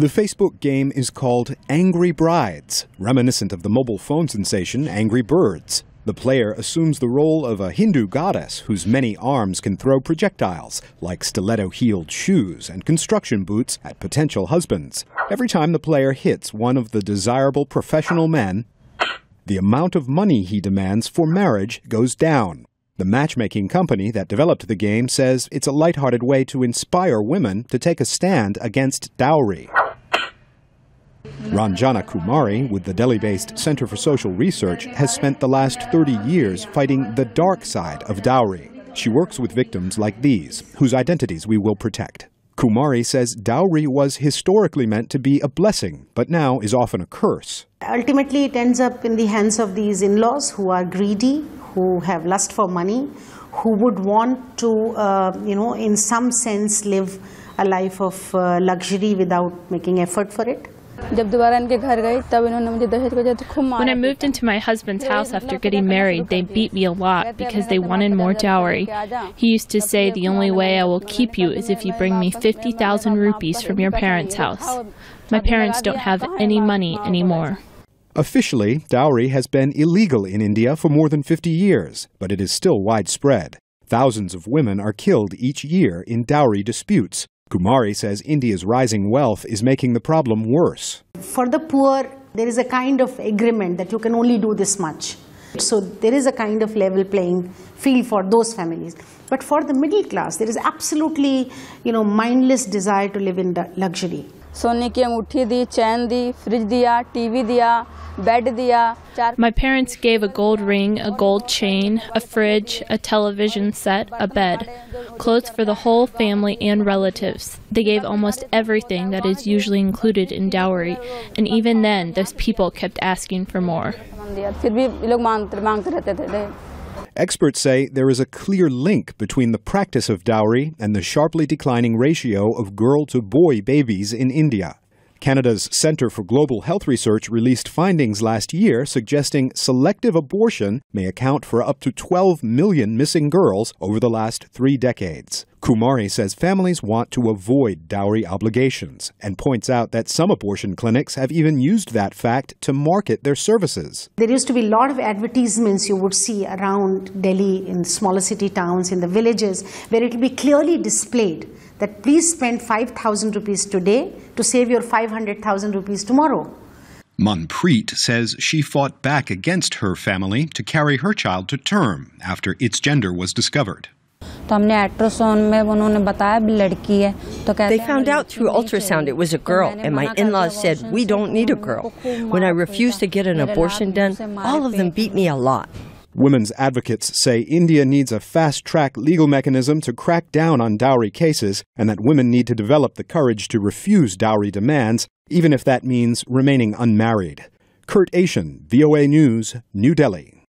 The Facebook game is called Angry Brides, reminiscent of the mobile phone sensation Angry Birds. The player assumes the role of a Hindu goddess whose many arms can throw projectiles, like stiletto-heeled shoes and construction boots, at potential husbands. Every time the player hits one of the desirable professional men, the amount of money he demands for marriage goes down. The matchmaking company that developed the game says it's a lighthearted way to inspire women to take a stand against dowry. Ranjana Kumari, with the Delhi-based Center for Social Research, has spent the last 30 years fighting the dark side of dowry. She works with victims like these, whose identities we will protect. Kumari says dowry was historically meant to be a blessing, but now is often a curse. Ultimately, it ends up in the hands of these in-laws who are greedy, who have lust for money, who would want to, in some sense, live a life of luxury without making effort for it. When I moved into my husband's house after getting married, they beat me a lot because they wanted more dowry. He used to say the only way I will keep you is if you bring me 50,000 rupees from your parents' house. My parents don't have any money anymore. Officially, dowry has been illegal in India for more than 50 years, but it is still widespread. Thousands of women are killed each year in dowry disputes. Kumari says India's rising wealth is making the problem worse. For the poor, there is a kind of agreement that you can only do this much. So there is a kind of level playing field for those families. But for the middle class, there is absolutely, mindless desire to live in luxury. सोने की अंगूठी दी, चैन दी, fridge दिया, TV दिया, bed दिया. My parents gave a gold ring, a gold chain, a fridge, a television set, a bed, clothes for the whole family and relatives. They gave almost everything that is usually included in dowry, and even then, those people kept asking for more. Experts say there is a clear link between the practice of dowry and the sharply declining ratio of girl-to-boy babies in India. Canada's Centre for Global Health Research released findings last year suggesting selective abortion may account for up to 12 million missing girls over the last 3 decades. Kumari says families want to avoid dowry obligations and points out that some abortion clinics have even used that fact to market their services. There used to be a lot of advertisements you would see around Delhi in smaller city towns, in the villages, where it will be clearly displayed that please spend 5,000 rupees today to save your 500,000 rupees tomorrow. Manpreet says she fought back against her family to carry her child to term after its gender was discovered. They found out through ultrasound it was a girl, and my in-laws said, we don't need a girl. When I refused to get an abortion done, all of them beat me a lot. Women's advocates say India needs a fast-track legal mechanism to crack down on dowry cases, and that women need to develop the courage to refuse dowry demands, even if that means remaining unmarried. Kurt Asian, VOA News, New Delhi.